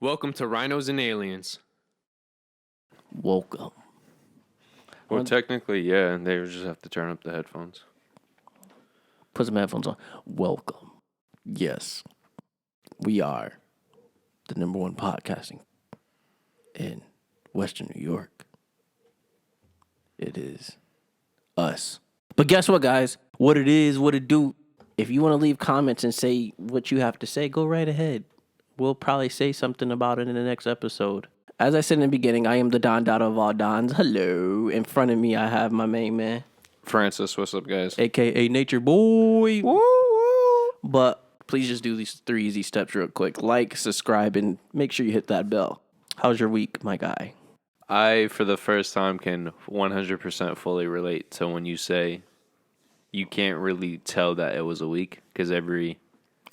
Welcome to Rhinos and Aliens. Welcome. Well, technically, yeah, they just have to turn up the headphones. Put some headphones on. Welcome. Yes, we are the number one podcasting in Western New York. It is us. But guess what, guys? What it is, what it do. If you want to leave comments and say what you have to say, go right ahead. We'll probably say something about it in the next episode. As I said in the beginning, I am the Don Dada of all Dons. Hello. In front of me, I have my main man. Francis, what's up, guys? A.K.A. Nature Boy. Woo, woo. But please just do these 3 easy steps real quick. Like, subscribe, and make sure you hit that bell. How's your week, my guy? I, for the first time, can 100% fully relate to when you say you can't really tell that it was a week because every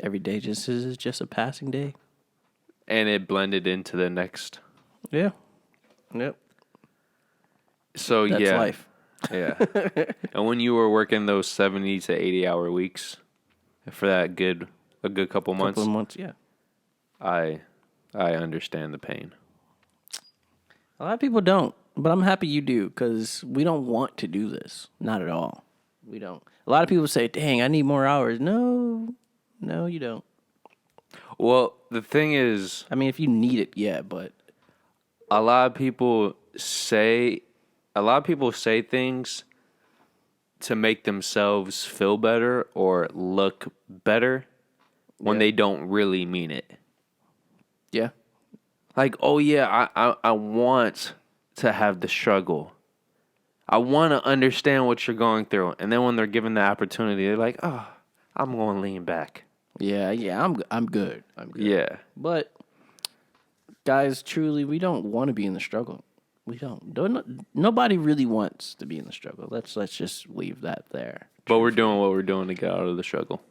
day is just a passing day. And it blended into the next. Yeah. Yep. So, That's yeah. Life. Yeah. And when you were working those 70 to 80-hour weeks for a good couple months. Yeah. I understand the pain. A lot of people don't, but I'm happy you do because we don't want to do this. Not at all. We don't. A lot of people say, dang, I need more hours. No, you don't. Well, the thing is, I mean, if you need it, yeah, but a lot of people say things to make themselves feel better or look better when they don't really mean it. Yeah. Like, oh yeah, I want to have the struggle. I want to understand what you're going through. And then when they're given the opportunity, they're like, oh, I'm going to lean back. Yeah, I'm good. Yeah. But, guys, truly, we don't want to be in the struggle. We don't. Nobody really wants to be in the struggle. Let's just leave that there. But we're doing what we're doing to get out of the struggle.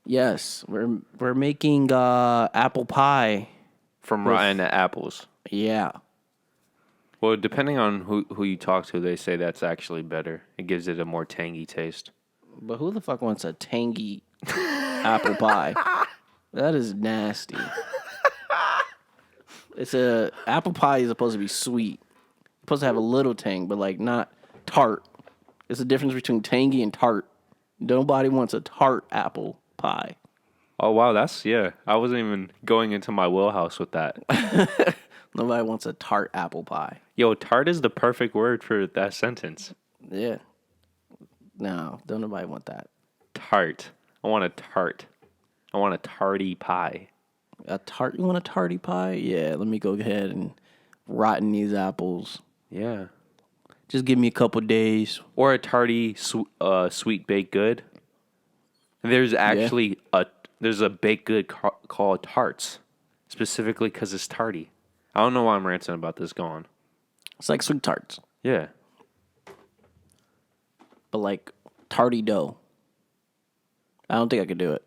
Yes, we're making apple pie. From rotten apples. Yeah. Well, depending on who you talk to, they say that's actually better. It gives it a more tangy taste. But who the fuck wants a tangy apple pie? That is nasty. Apple pie is supposed to be sweet. It's supposed to have a little tang, but like not tart. It's the difference between tangy and tart. Nobody wants a tart apple pie. Oh, wow, I wasn't even going into my wheelhouse with that. Nobody wants a tart apple pie. Yo, tart is the perfect word for that sentence. Yeah. No, don't nobody want that. Tart. I want a tart. I want a tarty pie. A tart? You want a tarty pie? Yeah, let me go ahead and rotten these apples. Yeah. Just give me a couple days. Or a tarty sweet baked good. There's actually there's a baked good called tarts, specifically because it's tarty. I don't know why I'm ranting about this. Go on. It's like sweet tarts. Yeah. But like tarty dough. I don't think I could do it.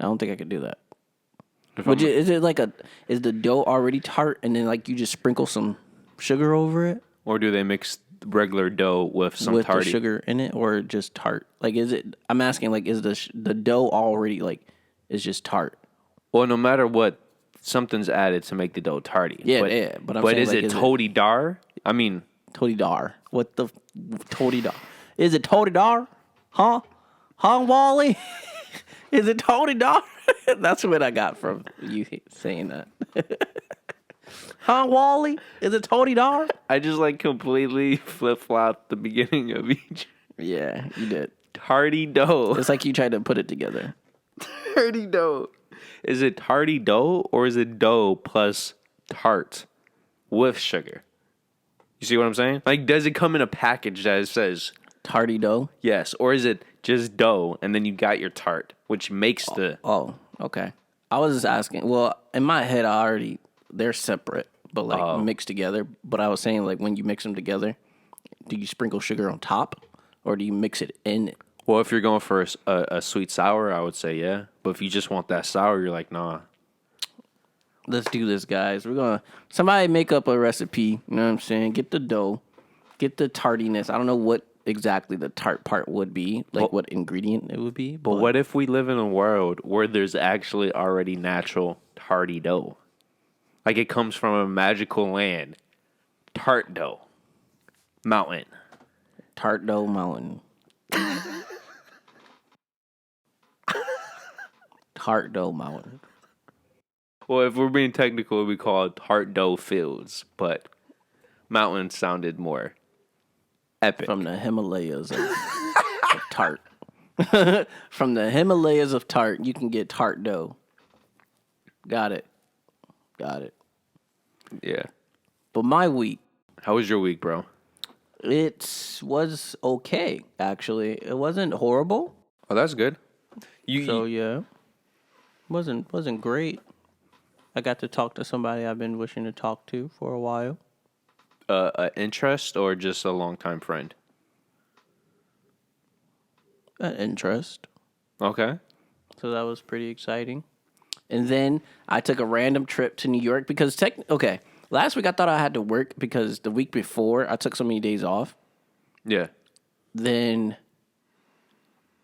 I don't think I could do that. Is the dough already tart and then like you just sprinkle some sugar over it? Or do they mix regular dough with some tarty? With the sugar in it or just tart? Like I'm asking like is the dough already like is just tart? Well, no matter what, something's added to make the dough tarty. Yeah, but I'm saying, is like, it tody dar? I mean, tody dar. What the tody dar? Is it tody dar? Huh, Wally? Is it tody dar? That's what I got from you saying that. Huh, Wally? Is it tody dar? I just like completely flip-flopped the beginning of each. Yeah, you did. Tarty dough. It's like you tried to put it together. Tarty dough. Is it tarty dough or is it dough plus tart with sugar? You see what I'm saying? Like, does it come in a package that says tarty dough? Yes. Or is it just dough and then you got your tart, which makes the... Oh, okay. I was just asking. Well, in my head, they're separate, but like mixed together. But I was saying, like, when you mix them together, do you sprinkle sugar on top or do you mix it in it? Well, if you're going for a sweet sour, I would say yeah. But if you just want that sour, you're like, nah. Let's do this, guys. Somebody make up a recipe. You know what I'm saying? Get the dough. Get the tartiness. I don't know what exactly the tart part would be, like what ingredient it would be. But what if we live in a world where there's actually already natural tarty dough? Like it comes from a magical land. Tart dough. Mountain. Tart dough mountain. Tart dough mountain. Well, if we're being technical, it would be called Tart dough fields, but mountain sounded more epic. From the Himalayas of tart. From the Himalayas of tart, you can get tart dough. Got it. Yeah. But my week, How was your week, bro? it was okay, actually. It wasn't horrible. Oh, that's good. Yeah. Wasn't great. I got to talk to somebody I've been wishing to talk to for a while. Interest or just a longtime friend? An interest. Okay. So that was pretty exciting. And then I took a random trip to New York because last week I thought I had to work because the week before I took so many days off. Yeah. Then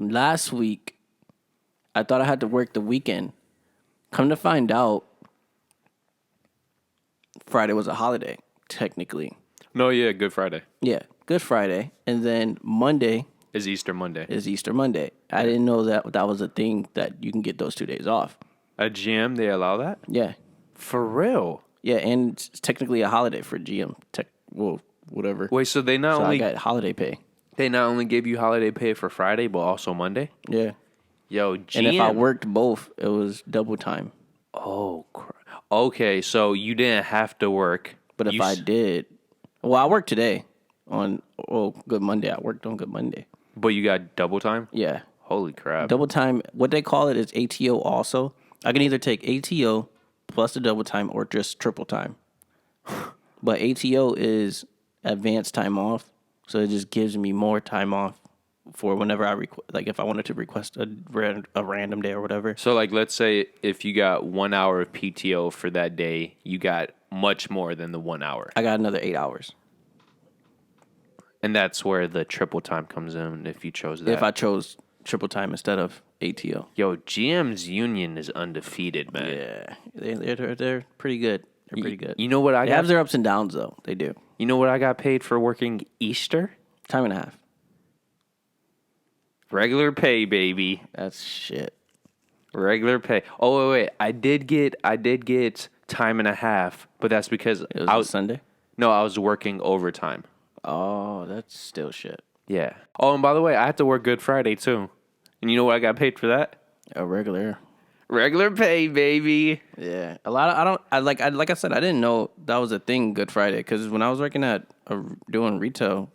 last week I thought I had to work the weekend. Come to find out, Friday was a holiday, technically. No, yeah, Good Friday. Yeah, Good Friday. And then Monday Is Easter Monday. is Easter Monday. I didn't know that was a thing that you can get those 2 days off. At GM, they allow that? Yeah. For real? Yeah, and it's technically a holiday for GM. Whatever. Wait, so they not So only I got holiday pay. they not only give you holiday pay for Friday, but also Monday? Yeah. Yo, GM. And if I worked both, it was double time. Oh, okay, so you didn't have to work. But if I did, well, I worked today on Good Monday. I worked on Good Monday. But you got double time? Yeah. Holy crap. Double time, what they call it is ATO also. I can either take ATO plus the double time or just triple time. But ATO is advanced time off, so it just gives me more time off for whenever I like if I wanted to request a random day or whatever. So, like, let's say if you got 1 hour of PTO for that day, you got much more than the 1 hour. I got another 8 hours. And that's where the triple time comes in if you chose that. If I chose triple time instead of ATO. Yo, GM's union is undefeated, man. Yeah, they're pretty good. They're pretty good. You know what They have their ups and downs, though. They do. You know what I got paid for working Easter? Time and a half. Regular pay, baby. That's shit. Regular pay. Oh wait. I did get time and a half, but that's because It was Sunday? No, I was working overtime. Oh, that's still shit. Yeah. Oh, and by the way, I had to work Good Friday too. And you know what I got paid for that? A regular. Regular pay, baby. Yeah. Like I said, I didn't know that was a thing, Good Friday, because when I was working at doing retail,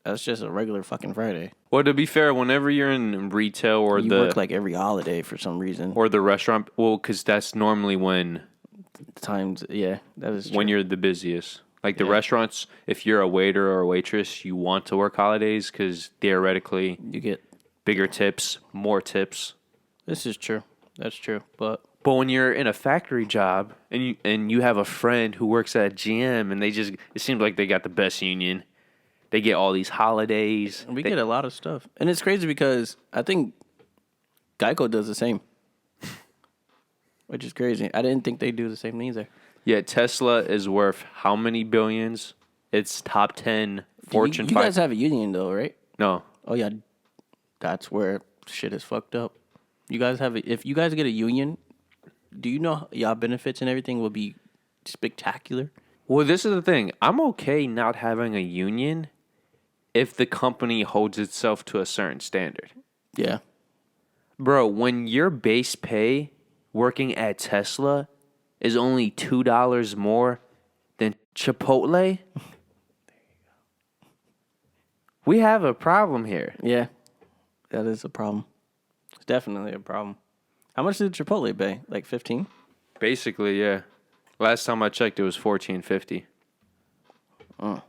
that's just a regular fucking Friday. Well, to be fair, whenever you're in retail or you work like every holiday for some reason. Or the restaurant, well, because that's normally when times, yeah, that is true. When you're the busiest. Like the restaurants, if you're a waiter or a waitress, you want to work holidays because theoretically you get bigger tips, more tips. This is true. That's true. But when you're in a factory job and you have a friend who works at GM and it seems like they got the best union. They get all these holidays. We get a lot of stuff. And it's crazy because I think Geico does the same. Which is crazy. I didn't think they do the same thing either. Yeah, Tesla is worth how many billions? It's top 10 Fortune 5. You guys have a union though, right? No. Oh yeah. That's where shit is fucked up. You guys have if you guys get a union, do you know y'all benefits and everything will be spectacular? Well, this is the thing. I'm okay not having a union if the company holds itself to a certain standard. Yeah. Bro, when your base pay working at Tesla is only $2 more than Chipotle, we have a problem here. Yeah. That is a problem. It's definitely a problem. How much did Chipotle pay? Like 15? Basically, yeah. Last time I checked, it was $14.50. Oh.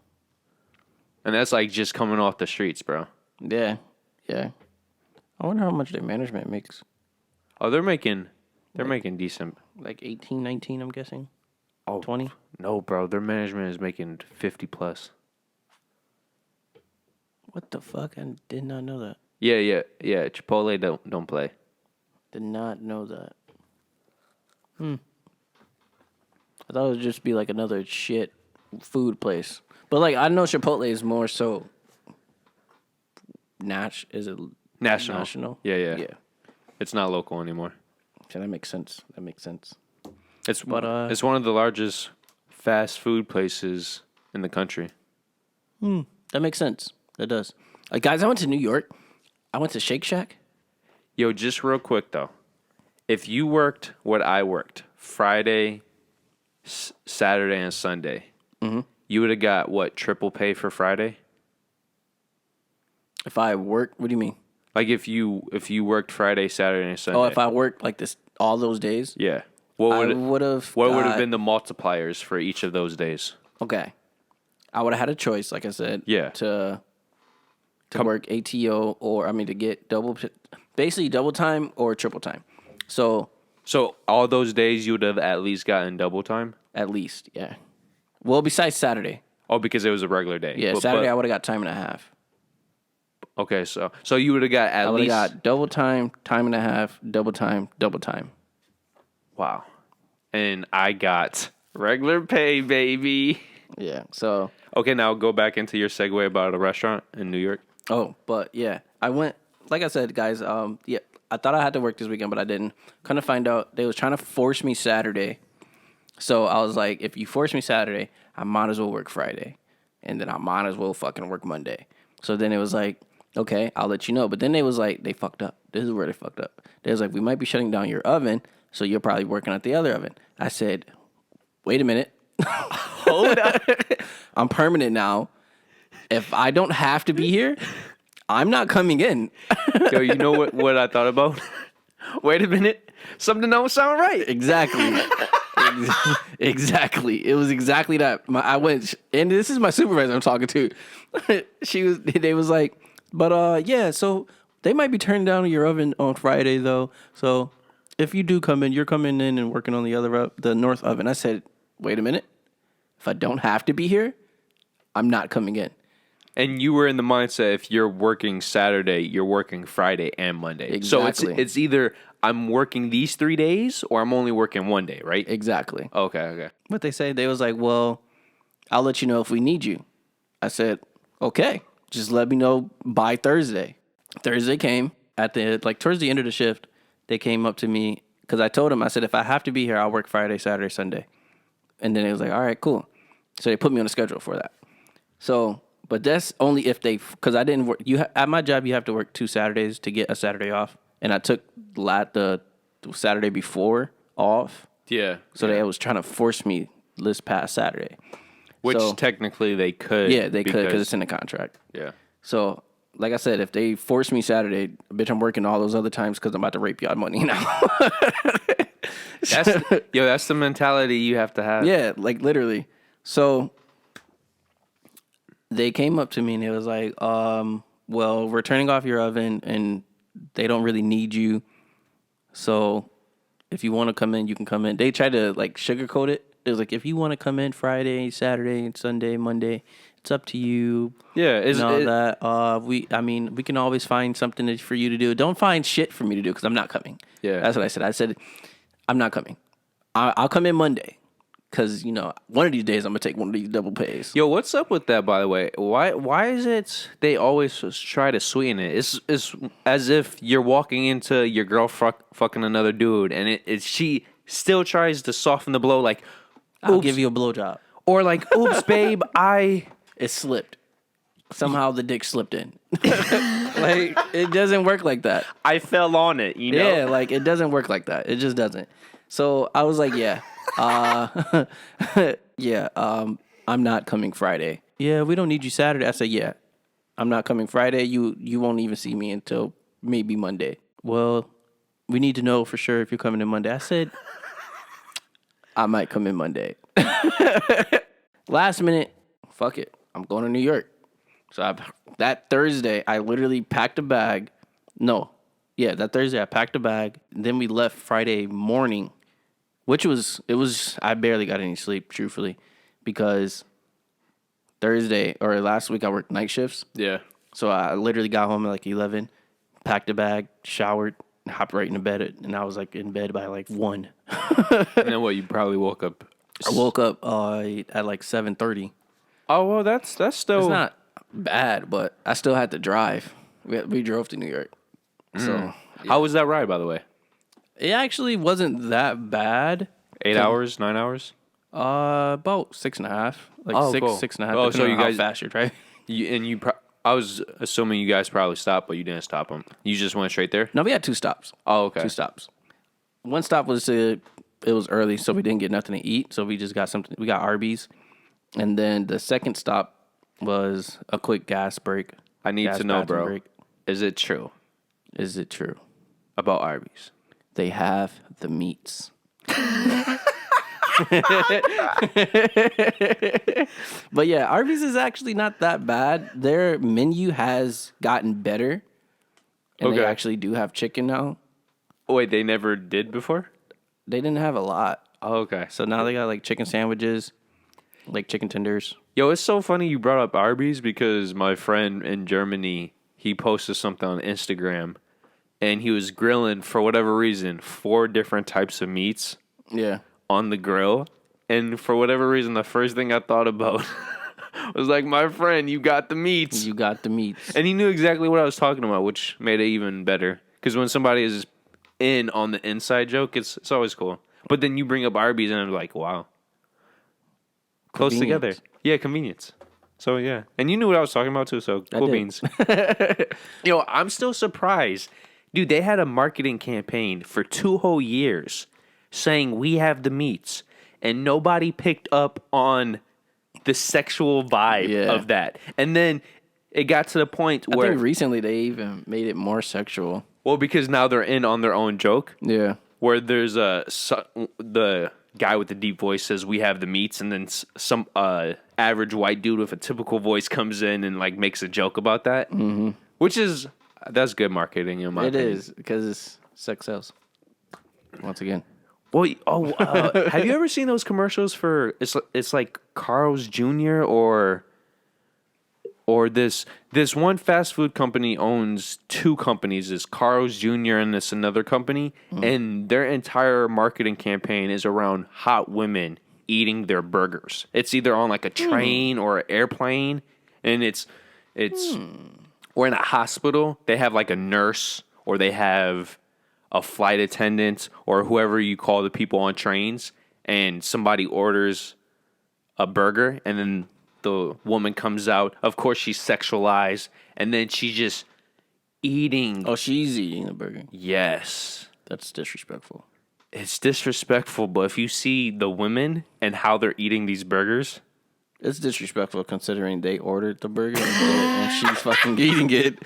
And that's like just coming off the streets, bro. Yeah. Yeah. I wonder how much their management makes. Oh, they're making decent. Like 18, 19, I'm guessing. Oh, 20? No, bro. Their management is making 50 plus. What the fuck? I did not know that. Yeah. Chipotle don't play. Did not know that. I thought it would just be like another shit food place. But like I know Chipotle is more so is it national? Yeah. It's not local anymore. So that makes sense. It's one of the largest fast food places in the country. That makes sense. That does. Guys, I went to New York. I went to Shake Shack. Yo, just real quick though, if you worked what I worked, Friday, Saturday, and Sunday, you would have got what, triple pay for Friday? If I work, what do you mean? Like if you worked Friday, Saturday, and Sunday. Oh, if I worked like this all those days? Yeah. What would have been the multipliers for each of those days? Okay. I would have had a choice, like I said. Yeah. To work ATO to get basically double time or triple time. So all those days you would have at least gotten double time? At least, yeah. Well, besides Saturday. Oh, because it was a regular day. Yeah, Saturday I would have got time and a half. Okay, so you would have got at least... I would have got double time, time and a half, double time, double time. Wow. And I got regular pay, baby. Yeah, so... Okay, now go back into your segue about a restaurant in New York. Oh, but yeah, I went... Like I said, guys, yeah, I thought I had to work this weekend, but I didn't. Kind of find out they was trying to force me Saturday. So I was like, if you force me Saturday, I might as well work Friday. And then I might as well fucking work Monday. So then it was like, okay, I'll let you know. But then they was like, they fucked up. This is where they fucked up. They was like, we might be shutting down your oven, so you're probably working at the other oven. I said, wait a minute. Hold up. I'm permanent now. If I don't have to be here, I'm not coming in. Yo, you know what I thought about? Wait a minute. Something don't sound right. Exactly. Exactly. It was exactly that. I went, and this is my supervisor I'm talking to. They was like, but yeah, so they might be turning down your oven on Friday though. So if you do come in, you're coming in and working on the north oven. I said, wait a minute. If I don't have to be here, I'm not coming in. And you were in the mindset, if you're working Saturday, you're working Friday and Monday. Exactly. So it's either I'm working these 3 days or I'm only working one day, right? Exactly. Okay. What they say, they was like, well, I'll let you know if we need you. I said, okay, just let me know by Thursday. Thursday came towards the end of the shift. They came up to me because I told them, I said, if I have to be here, I'll work Friday, Saturday, Sunday. And then it was like, all right, cool. So they put me on the schedule for that. So, but that's only if because I didn't work. At my job, you have to work 2 Saturdays to get a Saturday off. And I took the Saturday before off. Yeah. So they was trying to force me this past Saturday. Which technically they could. Yeah, they could because it's in the contract. Yeah. So, like I said, if they force me Saturday, bitch, I'm working all those other times because I'm about to rape y'all money now. That's the mentality you have to have. Yeah, like literally. So they came up to me and it was like, well, we're turning off your oven and they don't really need you. So if you want to come in, you can come in. They tried to like sugarcoat it. It was like, if you want to come in Friday, Saturday, Sunday, Monday, it's up to you. Yeah. We can always find something for you to do. Don't find shit for me to do because I'm not coming. Yeah. That's what I said. I said, I'm not coming. I'll come in Monday. Because, one of these days I'm going to take one of these double pays. Yo, what's up with that, by the way? Why is it they always try to sweeten it? It's as if you're walking into your girl fucking another dude, and she still tries to soften the blow like, I'll give you a blowjob. Or like, oops, babe, It slipped. Somehow the dick slipped in. Like, it doesn't work like that. I fell on it, Yeah, like, it doesn't work like that. It just doesn't. So I was like, yeah. I'm not coming Friday. Yeah, we don't need you Saturday. I said, yeah, I'm not coming Friday. You won't even see me until maybe Monday. Well, we need to know for sure if you're coming in Monday. I said, I might come in Monday. Last minute, fuck it. I'm going to New York. So that Thursday, I literally packed a bag. That Thursday I packed a bag. Then we left Friday morning. I barely got any sleep, truthfully, because Thursday or last week I worked night shifts. Yeah. So I literally got home at like 11, packed a bag, showered, hopped right into bed, and I was like in bed by like 1. And then you probably woke up I woke up at like 7:30. Oh well, that's still. It's not bad, but I still had to drive. We drove to New York, so How was that ride, by the way? it actually wasn't that bad. 8 hours, 9 hours. About 6.5, like Oh, six, cool. 6.5. Oh, so you guys how fast you're driving. I was assuming you guys probably stopped, but you didn't stop them. You just went straight there. No, we had 2 stops. Oh, okay. 2 stops. One stop was it was early, so we didn't get nothing to eat. So we just got something. We got Arbys, and then the second stop was a quick gas break. I need Gas to know, bathroom bro. break. Is it true Is it true? about Arbys? They have the meats. But yeah, Arby's is actually not that bad. Their menu has gotten better. And they Okay. actually do have chicken now. Oh, wait, they never did before? They didn't have a lot. Oh, okay. So now they got like chicken sandwiches, like chicken tenders. Yo, it's so funny you brought up Arby's because my friend in Germany, he posted something on Instagram and he was grilling, for whatever reason, 4 different types of meats Yeah. on the grill. And for whatever reason, the first thing I thought about was like, my friend, you got the meats. You got the meats. And he knew exactly what I was talking about, which made it even better. Because when somebody is in on the inside joke, it's always cool. But then you bring up Arby's and I'm like, wow. Close together. Convenience. Yeah, convenience. So, yeah. And you knew what I was talking about, too, so cool did. beans. Yo, I'm still surprised. Dude, they had a marketing campaign for 2 whole years saying we have the meats. And nobody picked up on the sexual vibe of that. And then it got to the point I where... think recently they even made it more sexual. Well, because now they're in on their own joke. Yeah. Where there's the guy with the deep voice says we have the meats, and then some average white dude with a typical voice comes in and like makes a joke about that, which is that's good marketing in my opinion. It is because it's sex sells. Once again. Well, have you ever seen those commercials for it's like Carl's Jr. or this one fast food company owns 2 companies, is Carl's Jr. and this another company, and their entire marketing campaign is around hot women eating their burgers. It's either on like a train or an airplane, and it's or in a hospital. They have like a nurse, or they have a flight attendant, or whoever you call the people on trains, and somebody orders a burger, and then the woman comes out. Of course, she's sexualized, and then she's just eating. Oh, she's eating the burger. Yes. That's disrespectful. It's disrespectful, but if you see the women and how they're eating these burgers... It's disrespectful considering they ordered the burger and she's fucking eating it.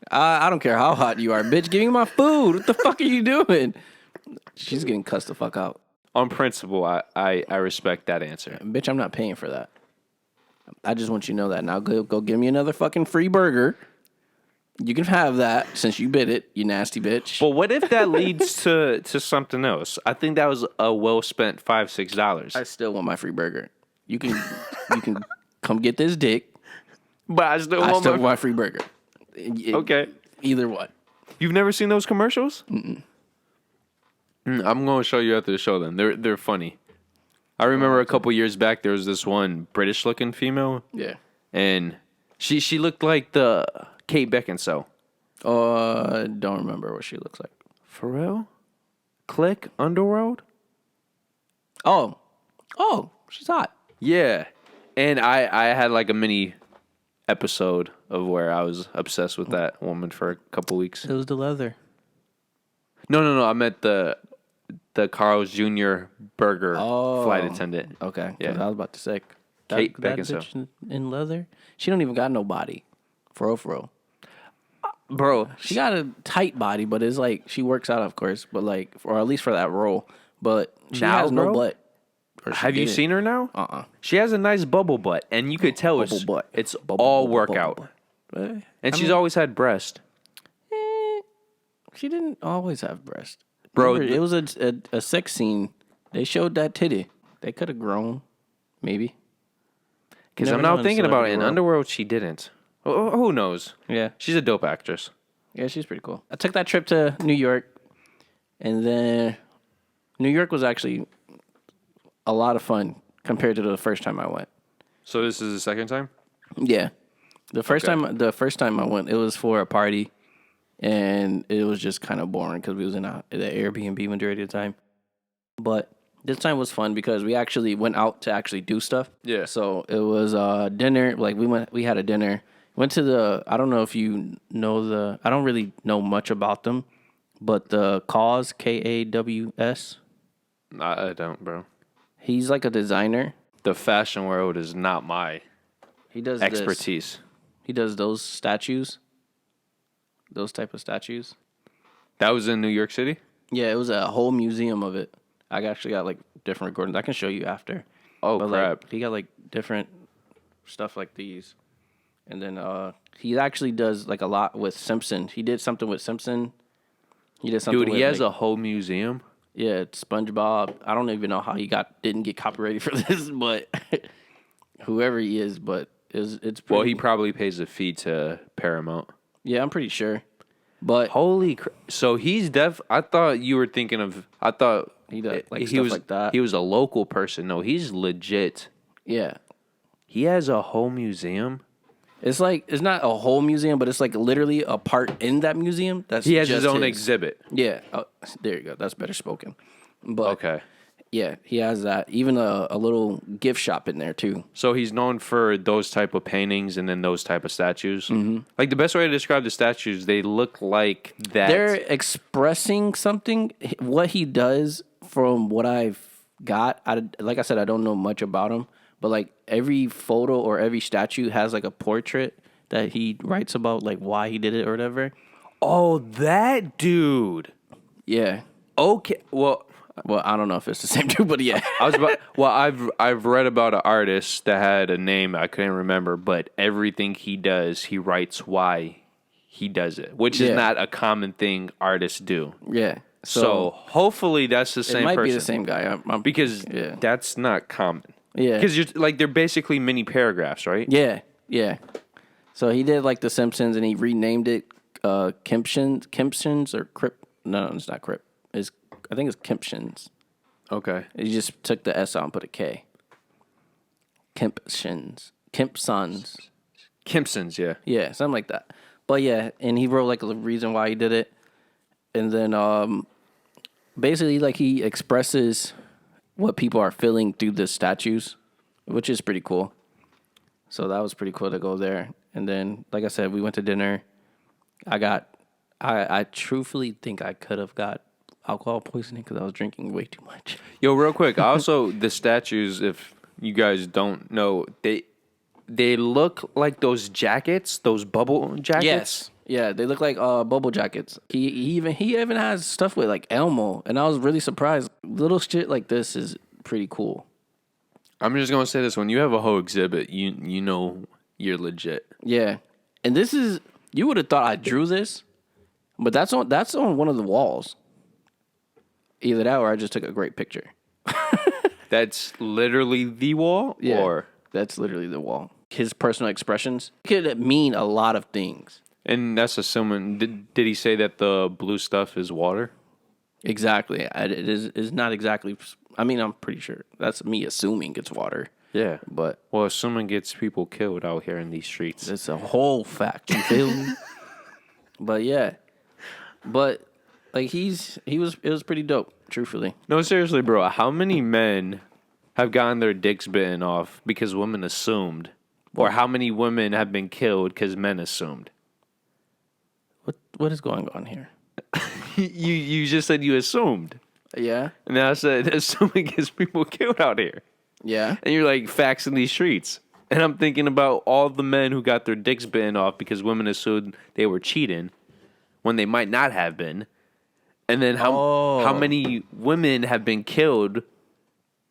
I don't care how hot you are, bitch. Give me my food. What the fuck are you doing? She's getting cussed the fuck out. On principle, I respect that answer. Bitch, I'm not paying for that. I just want you to know that. Now go give me another fucking free burger. You can have that since you bit it, you nasty bitch. But what if that leads to something else? I think that was a well-spent $5-6. I still want my free burger. You can come get this dick. But I still I want still want my free burger. Okay. Either one. You've never seen those commercials? Mm-mm. I'm going to show you after the show then. They're funny. I remember a couple years back there was this one British-looking female. Yeah. And she looked like the Kate Beckinsale. Don't remember what she looks like. For real? Click Underworld? Oh, she's hot. Yeah. And I had like a mini episode of where I was obsessed with that woman for a couple weeks. It was the leather. No. I meant the Carl's Jr. burger flight attendant. Okay. Yeah. I was about to say. Kate that Beckinsale. bitch in leather? She don't even got no body. For real. Bro, She got a tight body, but it's like she works out, of course, but like, or at least for that role. But she Now, has no bro? butt. Or she have you didn't. seen her now? She has a nice bubble butt, and you could tell it's butt. it's Bubble, all bubble, workout. bubble butt. And she's always had breast. She didn't always have breast. Bro, Remember, it was a sex scene. They showed that titty. They could have grown, maybe. Because Never I'm know now in thinking about it. celebrity In world. Underworld, she didn't. Who knows? Yeah. She's a dope actress. Yeah, she's pretty cool. I took that trip to New York, and then New York was actually a lot of fun compared to the first time I went. So this is the second time? Yeah. The first time I went, it was for a party, and it was just kind of boring because we was in the Airbnb majority of the time. But this time was fun because we actually went out to actually do stuff. Yeah. So it was dinner. Like we had a dinner. Went to I don't know if you know I don't really know much about them, but the Kaws, Kaws. I don't, bro. He's like a designer. The fashion world is not my expertise. He does those statues. Those type of statues. That was in New York City? Yeah, it was a whole museum of it. I actually got like different recordings. I can show you after. Oh, but, crap. Like, he got like different stuff like these. And then he actually does like a lot with Simpson. He did something with Simpson. He did something Dude, he has a whole museum? Yeah, it's SpongeBob. I don't even know how he didn't get copyrighted for this, but whoever he is, but it's pretty. Well, he probably pays a fee to Paramount. Yeah, I'm pretty sure. But holy crap. So he's I thought you were thinking of, I thought he does like he stuff was like that. He was a local person. No, he's legit. Yeah. He has a whole museum. It's like, it's not a whole museum, but it's like literally a part in that museum. He has his own exhibit. Yeah. Oh, there you go. That's better spoken. But okay. Yeah, he has that. Even a little gift shop in there too. So he's known for those type of paintings and then those type of statues. Mm-hmm. Like the best way to describe the statues, they look like that. They're expressing something. What he does, from what I've got, like I said, I don't know much about him. But like every photo or every statue has like a portrait that he writes about, like why he did it or whatever. Oh, that dude. Yeah. Okay. Well, I don't know if it's the same dude, but yeah. I've read about an artist that had a name I couldn't remember, but everything he does, he writes why he does it, which is not a common thing artists do. Yeah. So hopefully that's the same person. It might be the same guy. Because that's not common. Yeah. Because you're like, they're basically mini paragraphs, right? Yeah. Yeah. So he did like The Simpsons, and he renamed it Kempsons or Crip. No, it's not Crip. I think it's Kempsons. Okay. He just took the S out and put a K. Kempsons. Kempsons, yeah. Yeah, something like that. But yeah, and he wrote like the reason why he did it. And then basically like he expresses what people are feeling through the statues, which is pretty cool. So that was pretty cool to go there. And then, like I said, we went to dinner. I truthfully think I could have got alcohol poisoning because I was drinking way too much. Yo, real quick, also the statues, if you guys don't know, they look like those jackets, those bubble jackets. Yes. Yeah, they look like bubble jackets. He even has stuff with like Elmo, and I was really surprised. Little shit like this is pretty cool. I'm just gonna say this: when you have a whole exhibit, you know you're legit. Yeah, and this is, you would have thought I drew this, but that's on one of the walls. Either that or I just took a great picture. That's literally the wall? Yeah, or that's literally the wall. His personal expressions could mean a lot of things. And that's assuming, did he say that the blue stuff is water? Exactly. It is not exactly, I mean, I'm pretty sure. That's me assuming it's water. Yeah. But well, assuming gets people killed out here in these streets. It's a whole fact, you feel me? But yeah. But like it was pretty dope, truthfully. No, seriously, bro. How many men have gotten their dicks bitten off because women assumed? Or how many women have been killed because men assumed? What is going on here? You just said you assumed. Yeah. And then I said assuming gets people killed out here. Yeah. And you're like, facts in these streets. And I'm thinking about all the men who got their dicks bitten off because women assumed they were cheating when they might not have been. And then how many women have been killed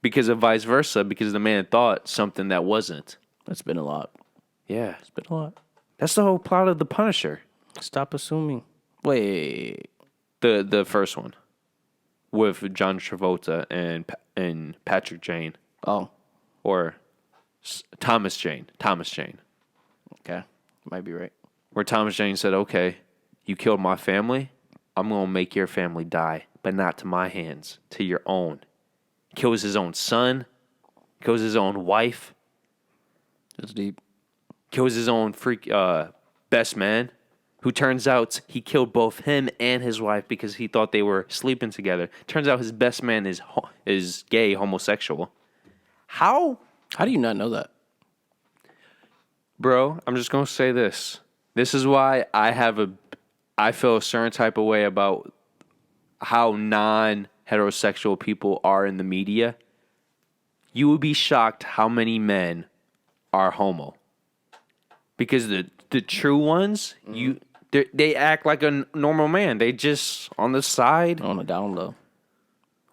because of vice versa, because the man thought something that wasn't. That's been a lot. Yeah. It's been a lot. That's the whole plot of The Punisher. Stop assuming. Wait. The first one with John Travolta and Patrick Jane. Oh. Or Thomas Jane. Okay. Might be right. Where Thomas Jane said, okay, you killed my family. I'm going to make your family die, but not to my hands, to your own. Kills his own son. kills his own wife, That's deep. kills his own best man, who turns out he killed both him and his wife because he thought they were sleeping together. Turns out his best man is gay, homosexual. How do you not know that? Bro, I'm just going to say this. This is why I feel a certain type of way about how non-heterosexual people are in the media. You would be shocked how many men are homo. Because the true ones, they act like a normal man. They just on the side. On the down low.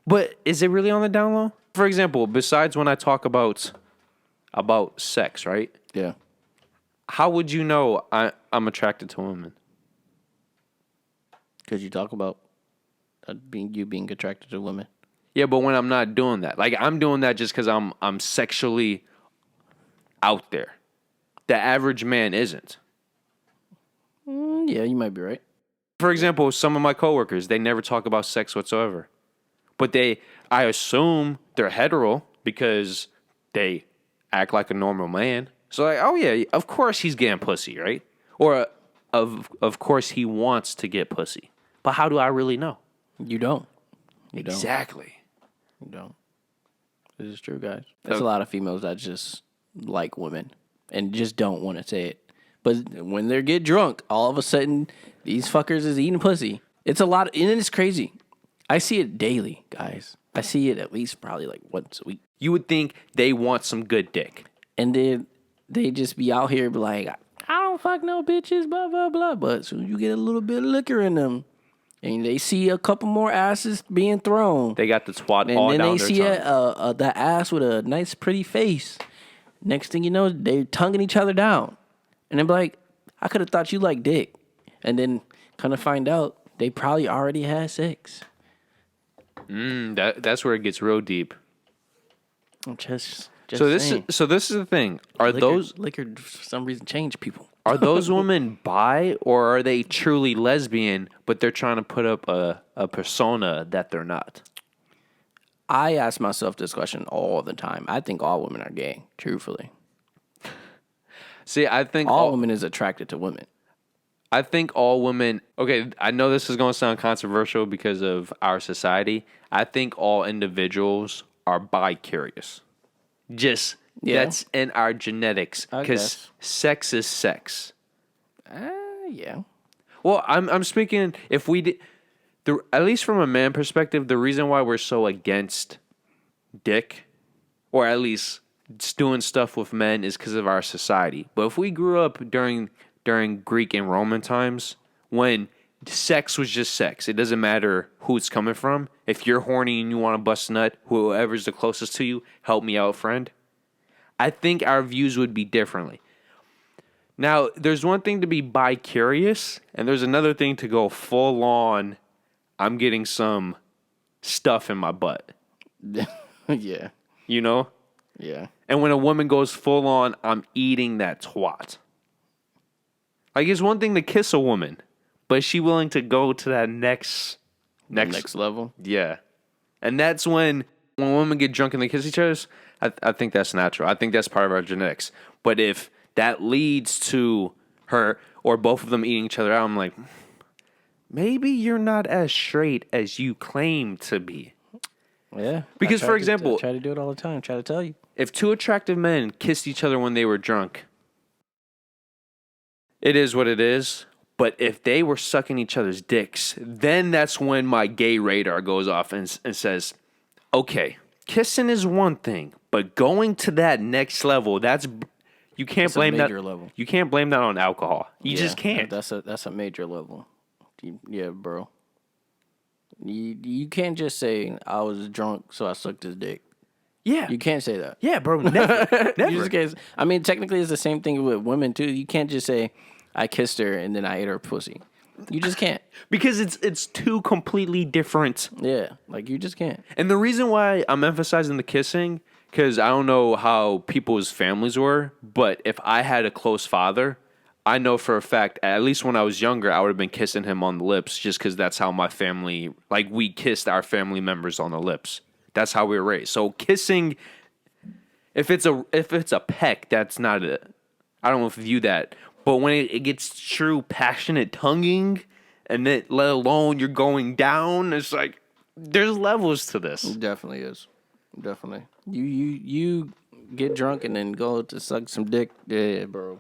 But is it really on the down low? For example, besides when I talk about sex, right? Yeah. How would you know I'm attracted to women? Because you talk about being attracted to women. Yeah, but when I'm not doing that, like I'm doing that just because I'm sexually out there. The average man isn't. Yeah, you might be right. For example, some of my coworkers, they never talk about sex whatsoever, but I assume they're hetero because they act like a normal man. So like, oh yeah, of course he's getting pussy, right? Or of course he wants to get pussy. But how do I really know? You don't. Exactly. You don't. This is true, guys. There's a lot of females that just like women and just don't want to say it. But when they get drunk, all of a sudden, these fuckers is eating pussy. It's a lot, and it's crazy. I see it daily, guys. I see it at least probably like once a week. You would think they want some good dick. And then they just be out here be like, I don't fuck no bitches, blah, blah, blah. But as soon as you get a little bit of liquor in them, and they see a couple more asses being thrown. They got the twat and all then down they their see tongue. that ass with a nice, pretty face. Next thing you know, they're tonguing each other down. And they're like, I could have thought you liked dick. And then kind of find out they probably already had sex. That's where it gets real deep. Just So saying. this is the thing. Are liquor for some reason change people? Are those women bi, or are they truly lesbian, but they're trying to put up a persona that they're not? I ask myself this question all the time. I think all women are gay, truthfully. See, I think all women is attracted to women. I think all women... Okay, I know this is going to sound controversial because of our society. I think all individuals are BiCurious. That's in our genetics, because sex is sex. Yeah. Well, I'm speaking, if we did, at least from a man perspective, the reason why we're so against dick, or at least doing stuff with men, is because of our society. But if we grew up during Greek and Roman times, when sex was just sex, it doesn't matter who it's coming from. If you're horny and you want to bust a nut, whoever's the closest to you, help me out, friend. I think our views would be differently. Now, there's one thing to be BiCurious, and there's another thing to go full on, I'm getting some stuff in my butt. Yeah. You know? Yeah. And when a woman goes full on, I'm eating that twat. Like, it's one thing to kiss a woman, but is she willing to go to that next level? Yeah. And that's when women get drunk and they kiss each other, I think that's natural. I think that's part of our genetics. But if that leads to her or both of them eating each other out, I'm like, maybe you're not as straight as you claim to be. Yeah. Because, for example... I try to do it all the time. Try to tell you. If two attractive men kissed each other when they were drunk, it is what it is. But if they were sucking each other's dicks, then that's when my gay radar goes off and says, okay, kissing is one thing, but going to that next level, you can't blame that. Level. You can't blame that on alcohol. You just can't. That's a major level. Yeah, bro. You can't just say I was drunk, so I sucked his dick. Yeah, you can't say that. Yeah, bro. Never. You just I mean, technically, it's the same thing with women too. You can't just say I kissed her and then I ate her pussy. You just can't. Because it's two completely different. Yeah, like you just can't. And the reason why I'm emphasizing the kissing, because I don't know how people's families were, but if I had a close father, I know for a fact, at least when I was younger, I would have been kissing him on the lips just because that's how my family, we kissed our family members on the lips. That's how we were raised. So kissing If it's a peck, that's not a. I don't view that. But when it gets true passionate tonguing, and then let alone you're going down, it's like there's levels to this. It definitely is. Definitely. You get drunk and then go to suck some dick. Yeah, bro.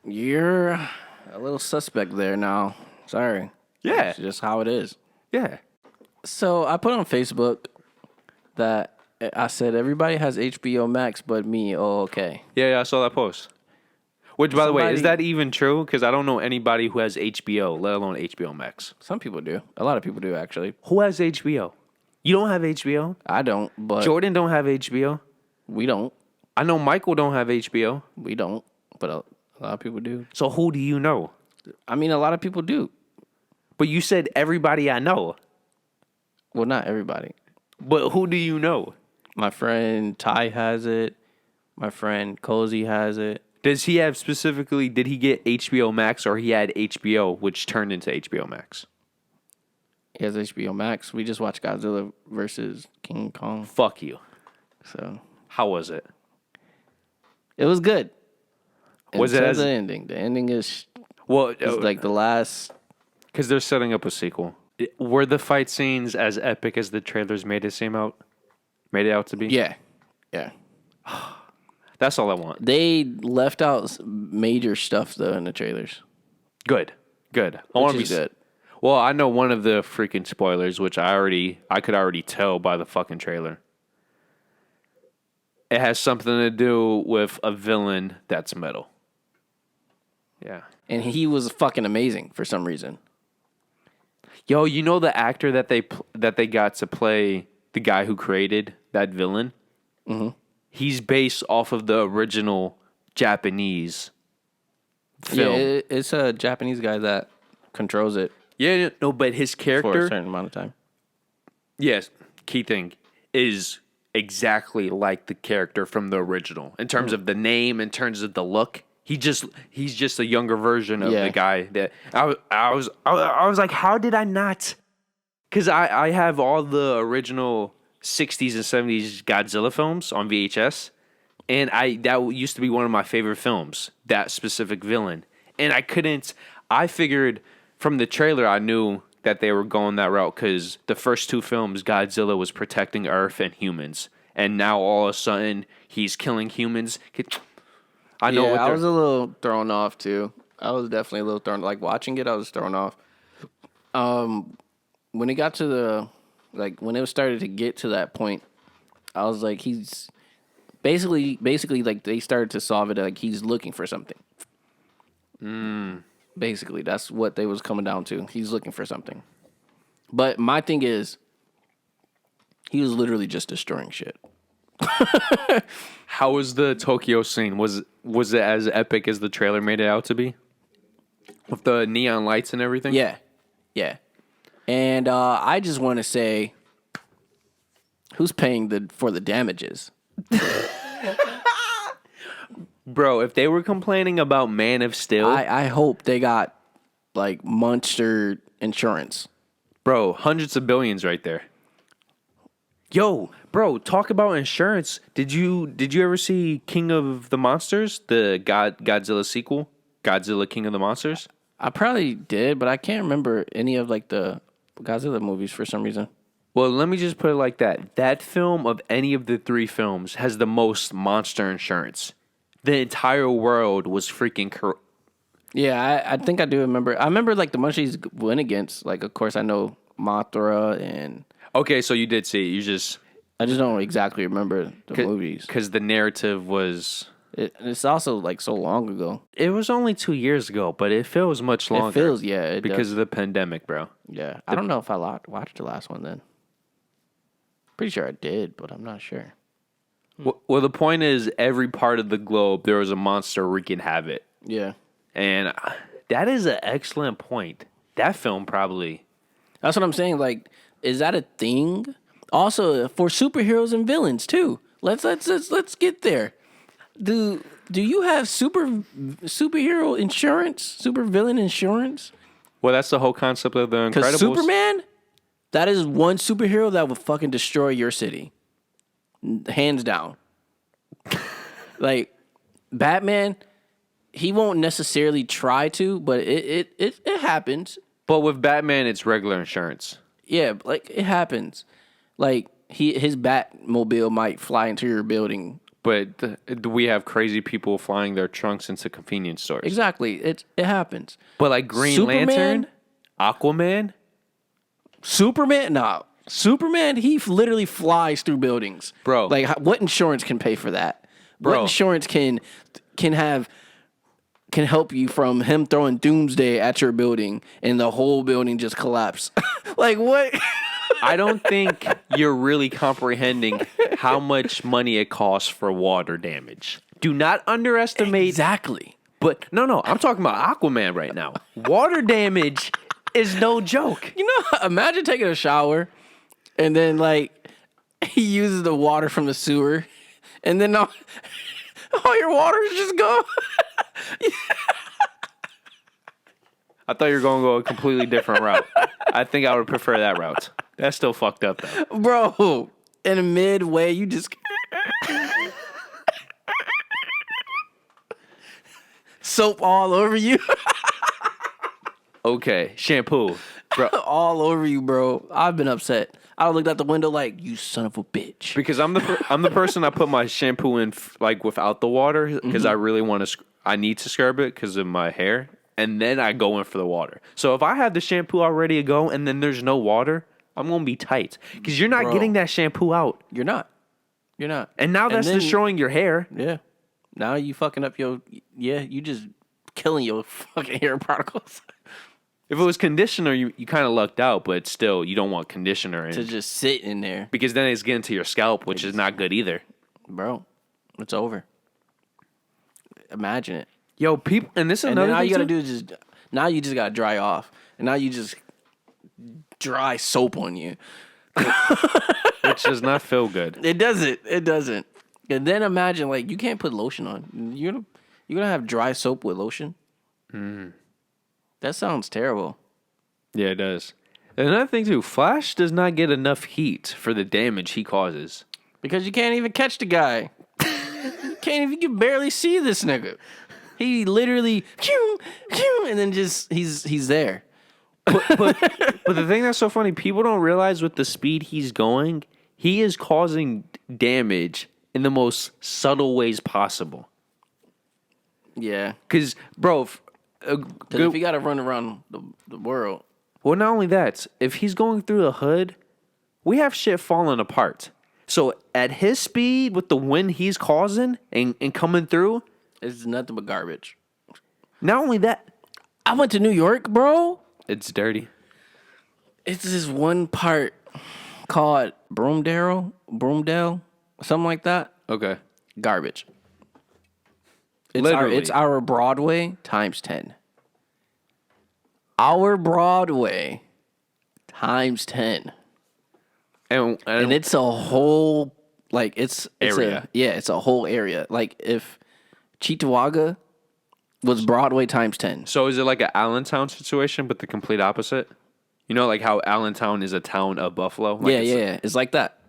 You're a little suspect there now. Sorry. Yeah. It's just how it is. Yeah. So I put on Facebook that I said everybody has HBO Max but me. Oh, okay. Yeah, I saw that post. Which, by the way, is Somebody- that even true? Because I don't know anybody who has HBO, let alone HBO Max. Some people do. A lot of people do, actually. Who has HBO? You don't have HBO? I don't, but Jordan don't have HBO? we don't. I know Michael don't have HBO. We don't, but a lot of people do. So who do you know? I mean, a lot of people do. But you said everybody I know. Well, not everybody. But who do you know? My friend Ty has it. My friend Cozy has it. Does he have specifically, did he get HBO Max or he had HBO, which turned into HBO Max? He has HBO Max. We just watched Godzilla versus King Kong. Fuck you. So How was it? it was good. Was it Until as the ending? The ending is well? like the last. Because they're setting up a sequel. Were the fight scenes as epic as the trailers made it out to be? Yeah. That's all I want. They left out major stuff though in the trailers. Good. I want to be good. Well, I know one of the freaking spoilers, which I could already tell by the fucking trailer. It has something to do with a villain that's metal. Yeah. And he was fucking amazing for some reason. Yo, you know the actor that they got to play the guy who created that villain? Mm-hmm. He's based off of the original Japanese film. Yeah, it's a Japanese guy that controls it Yeah, no, but his for a character, certain amount of time. yes, key thing, is exactly like the character from the original in terms of the name, in terms of the look. He's just a younger version of the guy that I was like, how did I not? Because I have all the original 60s and 70s Godzilla films on VHS, and that used to be one of my favorite films, that specific villain. And I figured from the trailer I knew that they were going that route because the first two films, Godzilla was protecting Earth and humans, and now all of a sudden he's killing humans. I know. I was a little thrown off too. I was definitely a little thrown. Like watching it, I was thrown off. When it got to when it started to get to that point, I was like, he's basically like they started to solve it. Like he's looking for something. Basically, that's what they was coming down to. He's looking for something. But my thing is, he was literally just destroying shit. How was the Tokyo scene? Was it as epic as the trailer made it out to be? With the neon lights and everything? Yeah. And I just want to say, who's paying for the damages? Bro, if they were complaining about Man of Steel, I hope they got like monster insurance. bro, hundreds of billions right there. Yo, bro, talk about insurance. Did you ever see King of the Monsters, the Godzilla sequel, Godzilla King of the Monsters? I probably did, but I can't remember any of like the Godzilla movies for some reason. Well, let me just put it like that. That film of any of the three films has the most monster insurance. The entire world was freaking Yeah, I think I do remember. I remember like the monsters went against. Like, of course, I know Mothra and. Okay, so you did see it. I just don't exactly remember the movies. Because the narrative was. It's also like so long ago. It was only 2 years ago, but it feels much longer. It feels, yeah. Because of the pandemic, bro. Yeah. I don't know if I watched the last one then. Pretty sure I did, but I'm not sure. Well, the point is, every part of the globe, there was a monster wreaking havoc. Yeah. And that is an excellent point. That film probably... That's what I'm saying. Like, is that a thing? Also, for superheroes and villains, too. Let's get there. Do you have superhero insurance? Super villain insurance? Well, that's the whole concept of the Incredibles. Because Superman, that is one superhero that will fucking destroy your city. Hands down. Like Batman, he won't necessarily try to, but it happens. But with Batman, it's regular insurance. Yeah, like it happens. Like his Batmobile might fly into your building. But we have crazy people flying their trunks into convenience stores. Exactly, it happens. But like Green Superman? Lantern, Aquaman, Superman, nah. Superman, he literally flies through buildings, Bro. Like, what insurance can pay for that? What Bro. insurance can help you from him throwing doomsday at your building and the whole building just collapse? Like, what? I don't think you're really comprehending how much money it costs for water damage. Do not underestimate. Exactly. But no, I'm talking about Aquaman right now. Water damage is no joke. You know, imagine taking a shower and then like he uses the water from the sewer and then all your water is just gone. I thought you were going to go a completely different route. I think I would prefer that route. That's still fucked up though. Bro, in a midway, you just soap all over you. Okay, shampoo. Bro. All over you, bro. I've been upset. I looked out the window like, you son of a bitch. Because I'm the person I put my shampoo in like without the water because I really want to. I need to scrub it because of my hair, and then I go in for the water. So if I have the shampoo already to go and then there's no water, I'm gonna be tight because you're not getting that shampoo out. You're not. And now that's destroying your hair. Yeah. Now you fucking up you just killing your fucking hair particles. If it was conditioner, you kind of lucked out, but still, you don't want conditioner in. To just sit in there. Because then it's getting to your scalp, which is not good either. Bro, it's over. Imagine it. Yo, people, and this is And another then all thing you gotta too? do is now you just gotta dry off. And now you just dry soap on you. Which does not feel good. It doesn't. And then imagine, like, you can't put lotion on. You're gonna have dry soap with lotion? That sounds terrible. Yeah, it does. And another thing too, Flash does not get enough heat for the damage he causes. Because you can't even catch the guy. You can barely see this nigga. He literally, and then just, he's there. But the thing that's so funny, people don't realize with the speed he's going, he is causing damage in the most subtle ways possible. Yeah. Because, bro, Because if you got to run around the world. Well, not only that, if he's going through the hood, we have shit falling apart. So at his speed, with the wind he's causing and coming through, It's nothing but garbage. not only that, I went to New York, bro. it's dirty. It's this one part called Broomdale, something like that. Okay. Garbage. Literally. It's our Broadway times 10. Our Broadway times 10. And it's a whole, like, it's Area. It's a whole area. Like, if Cheektowaga was Broadway times 10. so is it like an Allentown situation, but the complete opposite? You know, like how Allentown is a town of Buffalo? Like Yeah. It's like that.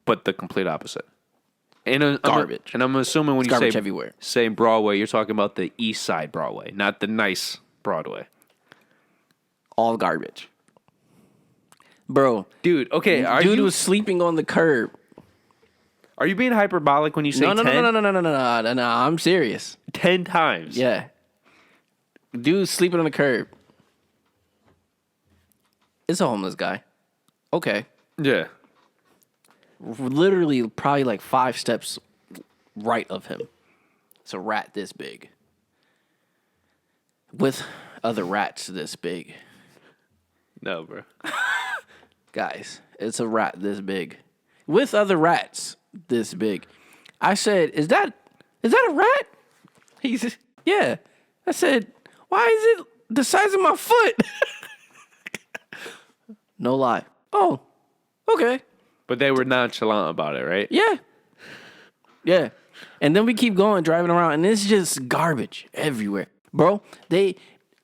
But the complete opposite. And Garbage. I'm assuming when It's you garbage say everywhere. say Broadway, you're talking about the East Side Broadway, not the nice Broadway. All garbage. Bro, Dude, okay, dude was sleeping on the curb. are you being hyperbolic when you say No, 10? No, I'm serious. 10 times. Yeah. Dude sleeping on the curb. It's a homeless guy. Okay. Yeah. Literally probably like 5 steps right of him. It's a rat this big. With other rats this big. No, bro. Guys, it's a rat this big. With other rats this big. I said, is that a rat? He said, yeah. I said, why is it the size of my foot? No lie. Oh, okay. But they were nonchalant about it, right? Yeah. And then we keep going, driving around, and it's just garbage everywhere. Bro, they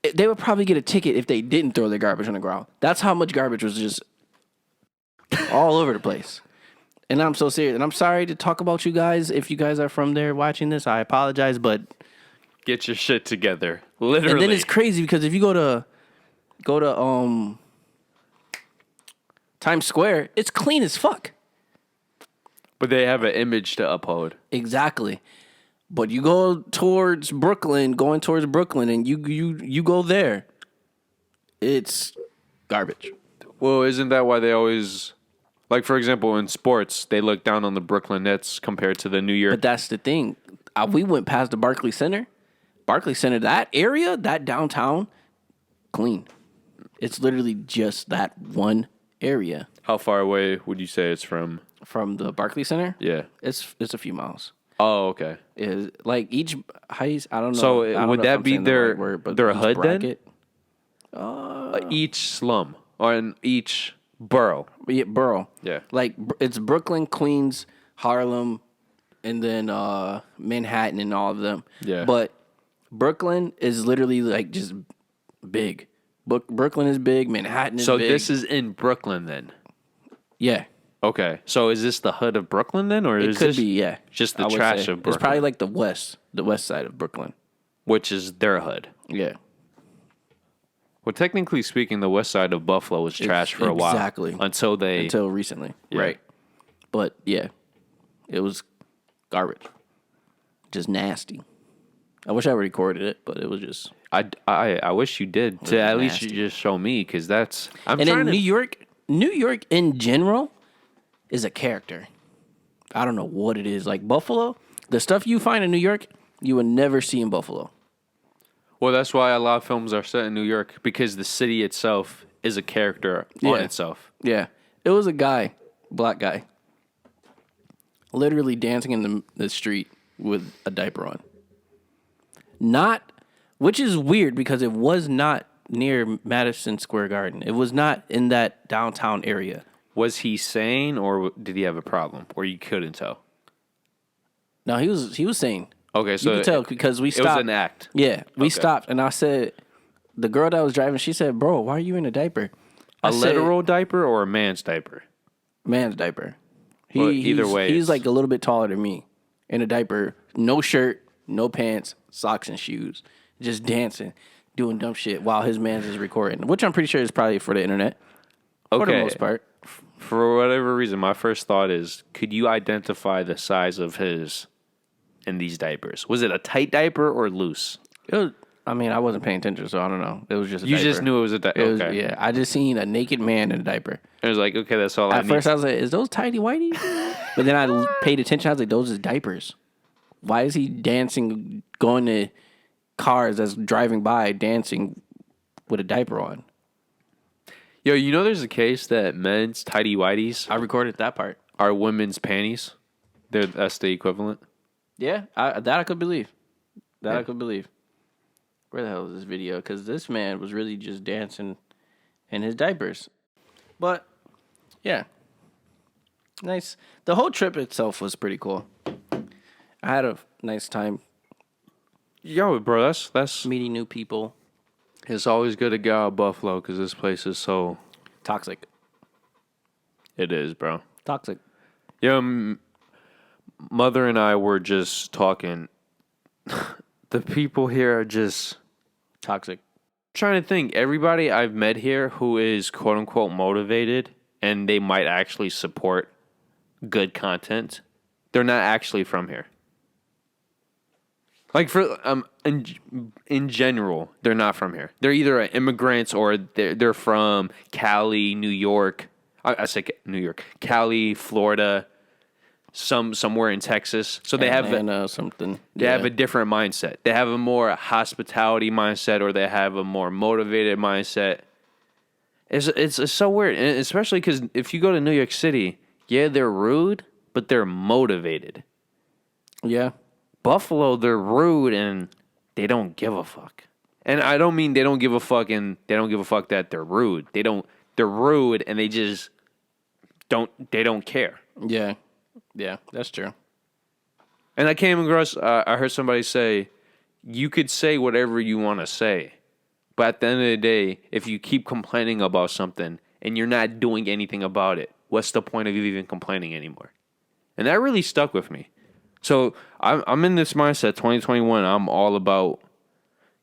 would probably get a ticket if they didn't throw their garbage on the ground. That's how much garbage was just all over the place. And I'm so serious. And I'm sorry to talk about you guys. If you guys are from there watching this, I apologize. But Get your shit together. Literally. and then it's crazy because if you go to Times Square, it's clean as fuck. But they have an image to uphold. Exactly. But you go towards Brooklyn, and you go there, it's garbage. Well, isn't that why they always, like, for example, in sports, they look down on the Brooklyn Nets compared to the New York. But that's the thing. We went past the Barclays Center. Barclays Center, that area, that downtown, clean. It's literally just that one area. How far away would you say it's from? From the Barclays Center? Yeah. It's a few miles. Oh, okay. Is like each height, I don't know. So I don't would know if that I'm be saying the their right word, but their each hood bracket, then? Each slum or in each borough. Yeah, borough. Yeah. Like it's Brooklyn, Queens, Harlem, and then Manhattan and all of them. Yeah. But Brooklyn is literally like just big. Brooklyn is big. Manhattan is So big. this is in Brooklyn then. Yeah. Okay. So is this the hood of Brooklyn then, or It is could this be, yeah. just the I would trash say. of Brooklyn? It's probably like the west side of Brooklyn. Which is their hood. Yeah. Well, technically speaking, the west side of Buffalo was trash for a while. Exactly. Until Recently. Yeah. Right. But yeah, it was garbage. Just nasty. I wish I recorded it, but it was just. I wish you did to at least nasty. you just show me because that's I'm And trying in to New York in general is a character. I don't know what it is. Like Buffalo, the stuff you find in New York, you would never see in Buffalo. Well, that's why a lot of films are set in New York because the city itself is a character on itself. Yeah. It was a guy, black guy, literally dancing in the street with a diaper on. Which is weird because it was not near Madison Square Garden. It was not in that downtown area. Was he sane or did he have a problem or you couldn't tell? No, he was sane. Okay, so You could tell because we stopped. It was an act. Yeah, we stopped, and I said, the girl that was driving, she said, "Bro, why are you in a diaper?" A literal diaper or a man's diaper? Man's diaper. Well, either way, he's it's- like a little bit taller than me, in a diaper, no shirt, no pants, socks and shoes, just dancing, doing dumb shit while his man's is recording, which I'm pretty sure is probably for the internet, for the most part. For whatever reason, my first thought is, could you identify the size of his in these diapers? Was it a tight diaper or loose? It was. I mean, I wasn't paying attention, so I don't know. It was just a You diaper. just knew it was a diaper. Okay. Yeah, I just seen a naked man in a diaper. It was like, okay, that's all I At need. first, I was like, "Is those tidy whities?" But then I paid attention. I was like, "Those is diapers. Why is he dancing, going to cars that's driving by, dancing with a diaper on?" Yo, you know there's a case that men's tidy whities I recorded that part. are women's panties? That's the equivalent. Yeah, that I could believe. Yeah. I could believe. Where the hell is this video? Because this man was really just dancing in his diapers. But yeah, nice. The whole trip itself was pretty cool. I had a nice time Yo, bro, that's meeting new people. it's always good to go out of Buffalo because this place is so. Toxic. It is, bro. Toxic. Yo, mother and I were just talking. The people here are just Toxic. trying to think. Everybody I've met here who is quote unquote motivated and they might actually support good content, they're not actually from here. Like for in general, they're not from here. They're either immigrants or they're from Cali, New York. I say New York, Cali, Florida, somewhere in Texas. So they have something. they have a different mindset. They have a more hospitality mindset, or they have a more motivated mindset. It's so weird, and especially because if you go to New York City, yeah, they're rude, but they're motivated. Yeah. Buffalo, they're rude and they don't give a fuck. And I don't mean they don't give a fuck and they don't give a fuck that they're rude. They're rude and they just don't care. Yeah. Yeah, that's true. And I came across, I heard somebody say, you could say whatever you want to say, but at the end of the day, if you keep complaining about something and you're not doing anything about it, what's the point of you even complaining anymore? And that really stuck with me. So I'm in this mindset. 2021. I'm all about,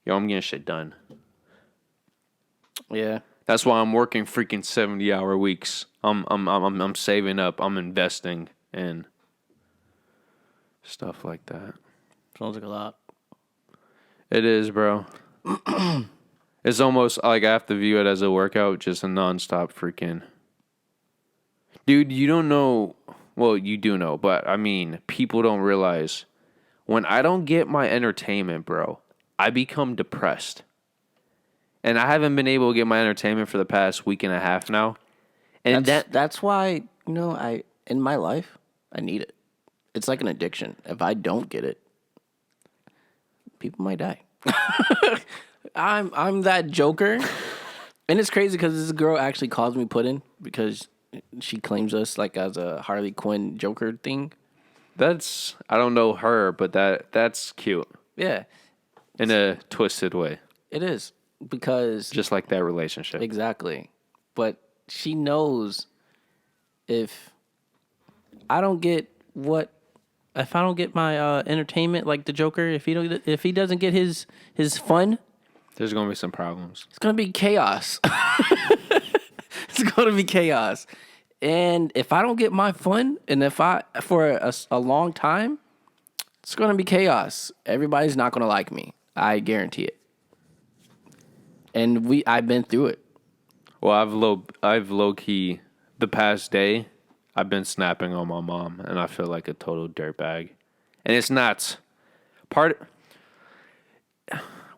I'm getting shit done. Yeah. That's why I'm working freaking 70-hour weeks. I'm saving up. I'm investing in stuff like that. Sounds like a lot. It is, bro. It's almost like I have to view it as a workout, just a nonstop freaking. Dude, you don't know. Well, you do know, but I mean, people don't realize when I don't get my entertainment, bro, I become depressed. And I haven't been able to get my entertainment for the past week and a half now. And that's why, I in my life, I need it. It's like an addiction. If I don't get it, people might die. I'm that Joker. And it's crazy because this girl actually calls me Puddin because she claims us like as a Harley Quinn Joker thing. I don't know her, but that's cute. Yeah. In a twisted way. It is. Because just like that relationship. Exactly. But she knows if I don't get my entertainment like the Joker, if he doesn't get his fun, there's gonna be some problems. It's gonna be chaos. It's gonna be chaos. And if I don't get my fun, and if I for a long time, it's gonna be chaos. Everybody's not gonna like me. I guarantee it. And I've been through it. Well, I've low key the past day, I've been snapping on my mom, and I feel like a total dirtbag. And it's not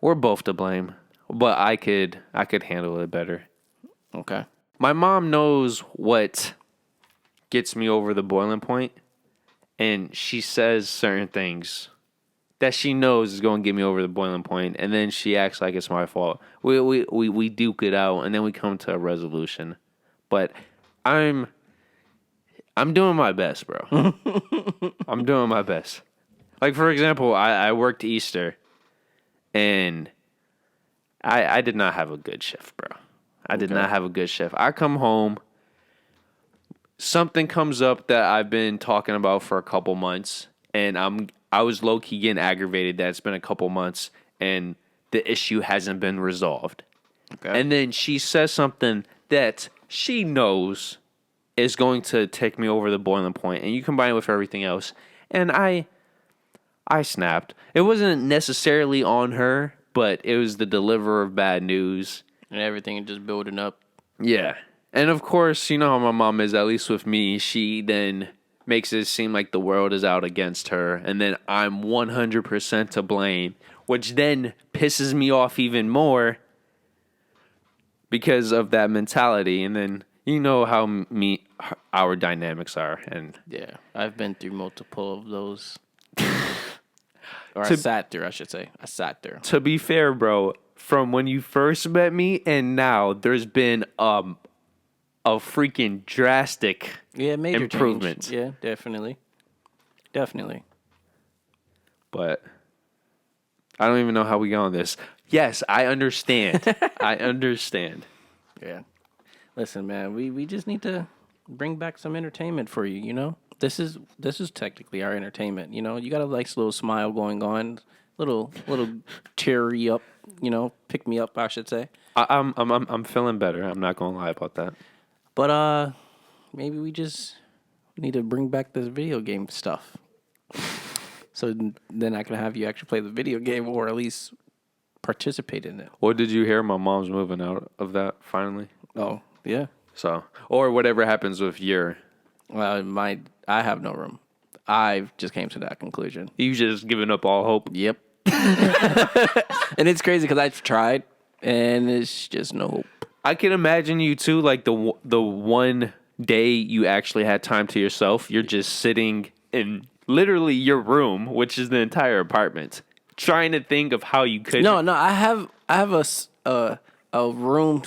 we're both to blame, but I could handle it better. Okay. My mom knows what gets me over the boiling point, and she says certain things that she knows is going to get me over the boiling point, and then she acts like it's my fault. We duke it out, and then we come to a resolution. But I'm doing my best, bro. I'm doing my best. Like, for example, I worked Easter, and I did not have a good shift, bro. I did not have a good shift. I come home, something comes up that I've been talking about for a couple months, and I was low-key getting aggravated that it's been a couple months, and the issue hasn't been resolved. Okay. And then she says something that she knows is going to take me over the boiling point, and you combine it with everything else, and I snapped. It wasn't necessarily on her, but it was the deliverer of bad news. And everything just building up. Yeah. And of course, you know how my mom is, at least with me, she then makes it seem like the world is out against her, and then I'm 100% to blame, which then pisses me off even more because of that mentality. And then you know how our dynamics are. And yeah, I've been through multiple of those. Or I sat through, I should say. I sat there. To be fair, bro, from when you first met me and now, there's been a freaking drastic major improvement. Change. Yeah, definitely. Definitely. But I don't even know how we got on this. Yes, I understand. I understand. Yeah. Listen, man, we just need to bring back some entertainment for you, you know? This is technically our entertainment, you know? You got a nice little smile going on, little teary up, you know, pick me up, I should say. I'm feeling better. I'm not going to lie about that. But maybe we just need to bring back this video game stuff. So then I can have you actually play the video game or at least participate in it. What did you hear? My mom's moving out of that finally. Oh, yeah. So, or whatever happens with your... I have no room. I just came to that conclusion. You just given up all hope? Yep. And it's crazy because I've tried and it's just no hope. I can imagine you too, like the one day you actually had time to yourself, you're just sitting in literally your room, which is the entire apartment, trying to think of how you could. No, I have a room.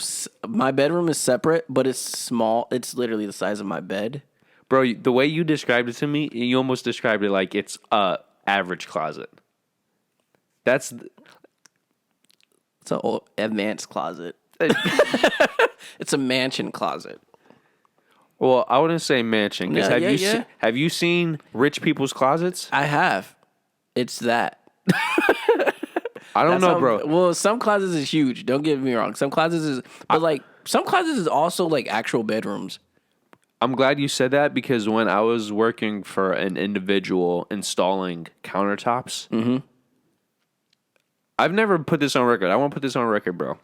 My bedroom is separate, but it's small. It's literally the size of my bed. Bro, the way you described it to me, you almost described it like it's a average closet. It's an advanced closet. It's a mansion closet. Well, I wouldn't say mansion. Because Yeah, have you seen rich people's closets? I have. It's that. I don't know, bro. Well, some closets is huge. Don't get me wrong. Some closets is, but like some closets is also like actual bedrooms. I'm glad you said that because when I was working for an individual installing countertops, I've never put this on record. I want to put this on record, bro.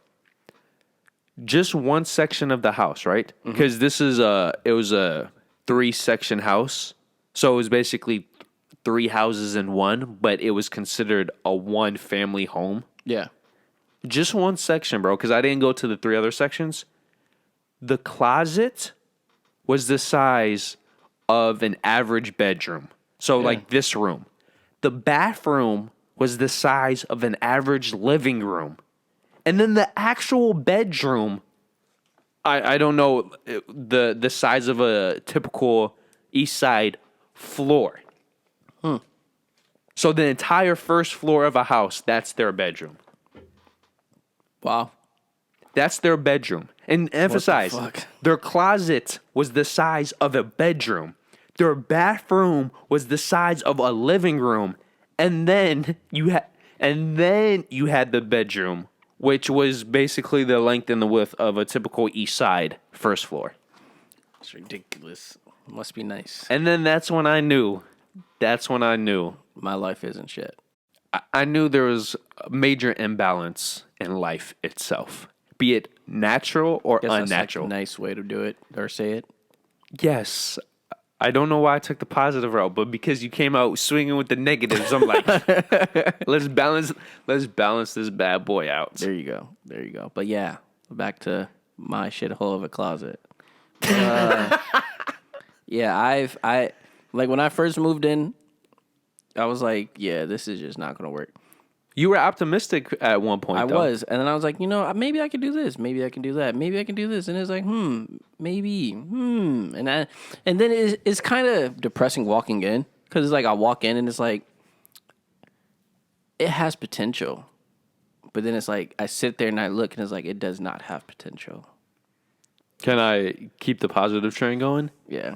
Just one section of the house, right? Because it was a 3-section house. So it was basically 3 houses in one, but it was considered a 1-family home. Yeah. Just one section, bro, because I didn't go to the 3 other sections. The closet was the size of an average bedroom. So like this room. The bathroom was the size of an average living room. And then the actual bedroom, I don't know the size of a typical East Side floor. So the entire first floor of a house, that's their bedroom. Wow. That's their bedroom. And emphasize, their closet was the size of a bedroom. Their bathroom was the size of a living room. And then you had the bedroom, which was basically the length and the width of a typical East Side first floor. It's ridiculous. Must be nice. And then that's when I knew. My life isn't shit. I knew there was a major imbalance in life itself, be it natural or unnatural. That's like a nice way to do it or say it. Yes. I don't know why I took the positive route, but because you came out swinging with the negatives, I'm like, let's balance this bad boy out. There you go. But yeah, back to my shithole of a closet. Yeah, I like when I first moved in, I was like, yeah, this is just not gonna work. You were optimistic at one point. I was, and then I was like, maybe I can do this, maybe I can do that, maybe I can do this, and it's like, maybe, and then it's kind of depressing walking in because it's like I walk in and it's like it has potential, but then it's like I sit there and I look and it's like it does not have potential. Can I keep the positive train going? Yeah.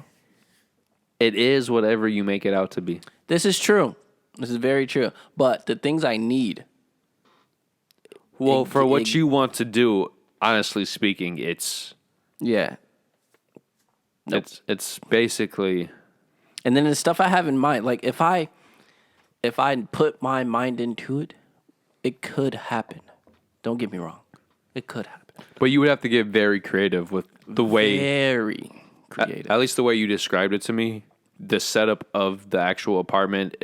It is whatever you make it out to be. This is true. This is very true. But the things I need. Well, for what you want to do, honestly speaking, it's... Yeah. Nope. It's basically... And then the stuff I have in mind, like if I put my mind into it, it could happen. Don't get me wrong. It could happen. But you would have to get very creative with the way... Very creative. At least the way you described it to me. The setup of the actual apartment,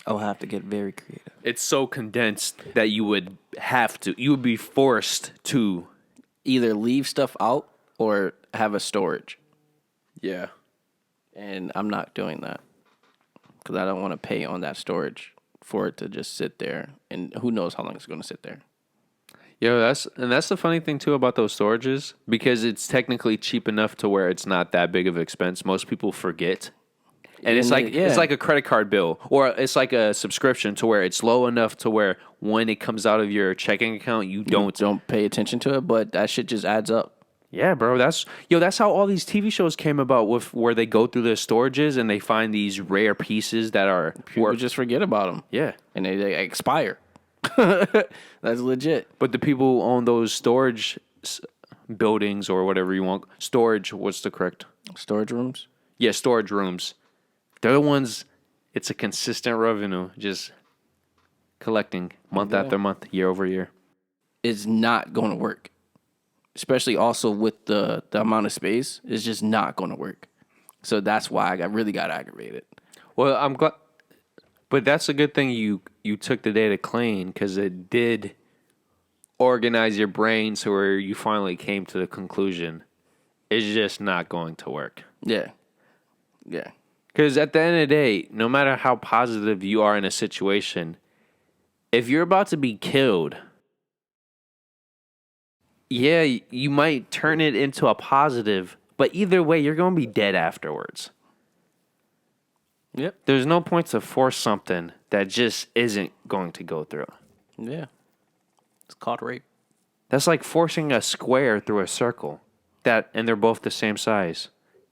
I'll have to get very creative. It's so condensed that you would be forced to either leave stuff out or have a storage. Yeah. And I'm not doing that because I don't want to pay on that storage for it to just sit there. And who knows how long it's going to sit there. Yo, that's the funny thing too about those storages, because it's technically cheap enough to where it's not that big of an expense. Most people forget. And it's like a credit card bill, or it's like a subscription to where it's low enough to where when it comes out of your checking account, you don't pay attention to it, but that shit just adds up. Yeah, bro. That's how all these TV shows came about, with where they go through the storages and they find these rare pieces that are people just forget about them. Yeah, and they expire. That's legit. But the people who own those storage buildings or whatever you want, storage, what's the correct? Storage rooms? Yeah, storage rooms. They're the ones, it's a consistent revenue, just collecting month after month, year over year. It's not going to work. Especially also with the amount of space. It's just not going to work. So that's why I really got aggravated. Well, I'm glad. But that's a good thing you took the day to clean, because it did organize your brain to where you finally came to the conclusion it's just not going to work. Yeah. Yeah. Because at the end of the day, no matter how positive you are in a situation, if you're about to be killed, yeah, you might turn it into a positive, but either way, you're going to be dead afterwards. Yep. There's no point to force something that just isn't going to go through. Yeah. It's called rape. That's like forcing a square through a circle. and they're both the same size.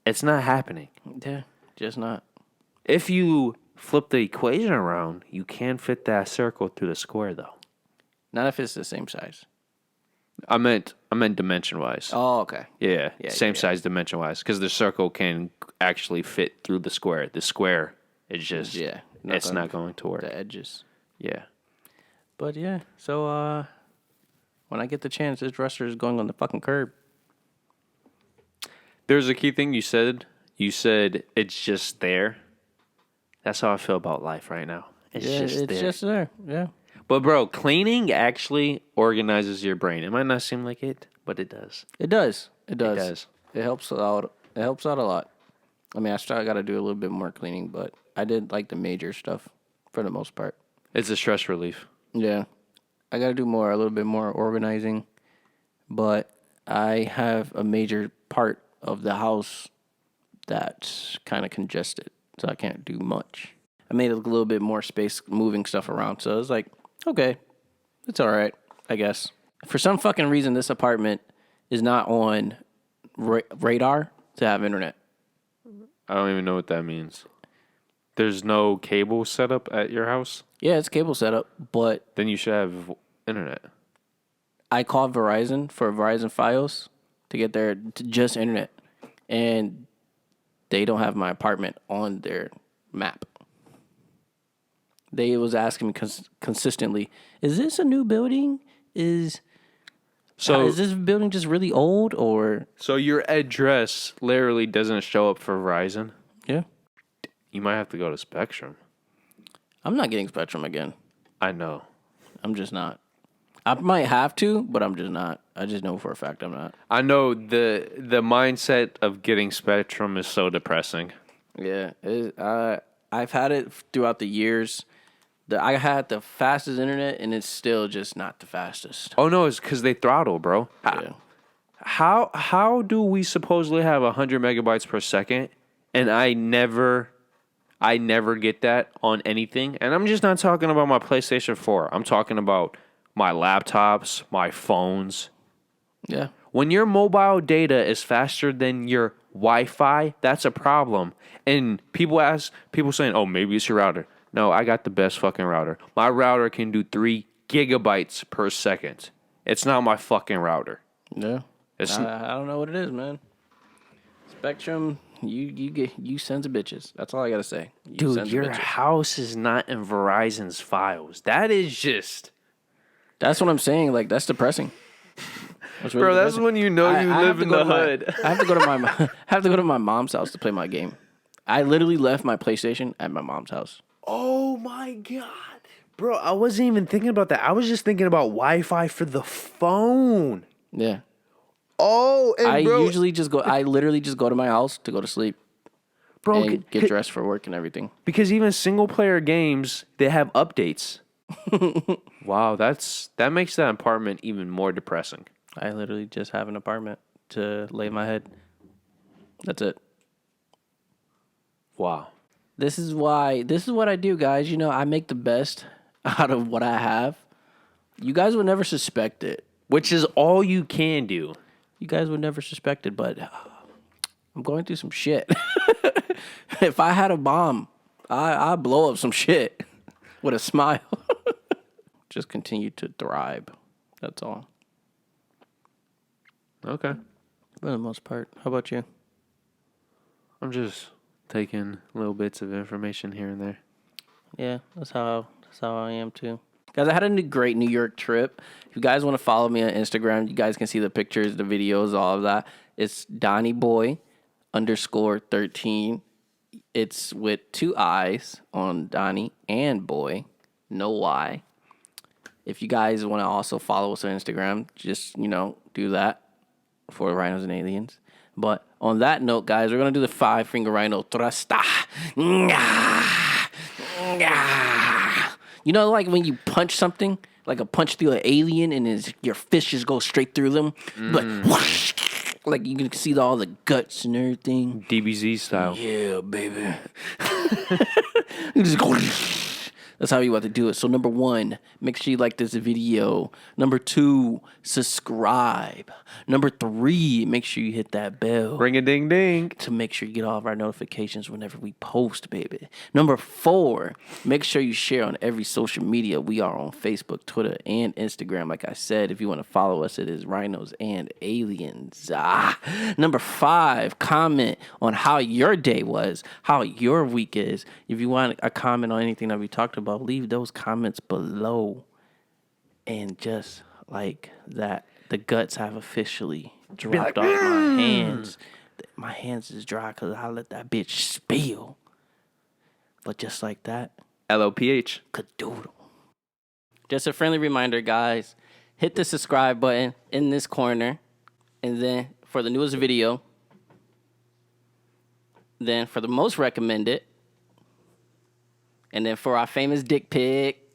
It's not happening. Yeah, just not. If you flip the equation around, you can fit that circle through the square, though. Not if it's the same size. I meant dimension-wise. Oh, okay. Yeah, same size dimension-wise. Because the circle can actually fit through the square. The square is just... Yeah. It's not going to work. The edges. Yeah. But yeah, so when I get the chance, this dresser is going on the fucking curb. There's a key thing you said. You said it's just there. That's how I feel about life right now. It's just there. Yeah. But bro, cleaning actually organizes your brain. It might not seem like it, but it does. It does. It does. It helps out. It helps out a lot. I mean, I still got to do a little bit more cleaning, but I did like the major stuff for the most part. It's a stress relief. Yeah. I got to do a little bit more organizing, but I have a major part of the house that's kind of congested, so I can't do much. I made a little bit more space moving stuff around, so I was like, okay, it's all right, I guess. For some fucking reason, this apartment is not on radar to have internet. I don't even know what that means. There's no cable set up at your house? Yeah, it's cable setup, but... Then you should have internet. I called Verizon for Verizon Fios to get their just internet, and they don't have my apartment on their map. They was asking me consistently, is this a new building? Is this building just really old, or... So your address literally doesn't show up for Verizon? Yeah. You might have to go to Spectrum. I'm not getting Spectrum again. I know. I'm just not. I might have to, but I'm just not. I just know for a fact I'm not. I know the mindset of getting Spectrum is so depressing. Yeah. I've had it throughout the years. I had the fastest internet, and it's still just not the fastest. Oh, no, it's because they throttle, bro. Yeah. How do we supposedly have 100 megabytes per second, and I never get that on anything? And I'm just not talking about my PlayStation 4. I'm talking about my laptops, my phones. Yeah. When your mobile data is faster than your Wi-Fi, that's a problem. And people saying, oh, maybe it's your router. No, I got the best fucking router. My router can do 3 gigabytes per second. It's not my fucking router. Yeah. I don't know what it is, man. Spectrum, you sons of bitches. That's all I gotta say. Dude, your house is not in Verizon's files. That is just... That's what I'm saying. Like, that's depressing. That's really depressing. That's when you know you live in the hood. I have to go to my mom's house to play my game. I literally left my PlayStation at my mom's house. Oh my God. Bro, I wasn't even thinking about that. I was just thinking about Wi-Fi for the phone. Yeah. Oh, and I literally just go to my house to go to sleep. Bro, and get dressed for work and everything. Because even single player games, they have updates. Wow, that makes that apartment even more depressing. I literally just have an apartment to lay my head. That's it. Wow. This is what I do, guys. You know, I make the best out of what I have. You guys would never suspect it. Which is all you can do. You guys would never suspect it, but I'm going through some shit. If I had a bomb, I'd blow up some shit with a smile. Just continue to thrive. That's all. Okay. For the most part. How about you? I'm just taking little bits of information here and there. Yeah, that's how I am too. Guys, I had a great New York trip. If you guys want to follow me on Instagram, you guys can see the pictures, the videos, all of that. It's DonnyBoy_13. It's with 2 I's on Donnie and Boy. No Y. If you guys want to also follow us on Instagram, just, do that for Rhinos and Aliens. But on that note, guys, we're going to do the 5-finger rhino thruster. You know, like when you punch something, like a punch through an alien and your fist just goes straight through them? But whoosh, like you can see all the guts and everything. DBZ style. Yeah, baby. You just go. That's how you want to do it. So, number 1, make sure you like this video. Number 2, subscribe. Number 3, make sure you hit that bell. Ring a ding ding. To make sure you get all of our notifications whenever we post, baby. Number 4, make sure you share on every social media. We are on Facebook, Twitter, and Instagram. Like I said, if you want to follow us, it is Rhinos and Aliens. Number 5, comment on how your day was, how your week is. If you want a comment on anything that we talked about, leave those comments below. And just like that, the guts have officially dropped off my hands. My hands is dry because I let that bitch spill. But just like that, LOPH. cadoodle. Just a friendly reminder, guys. Hit the subscribe button in this corner. And then for the newest video. Then for the most recommended. And then for our famous dick pic.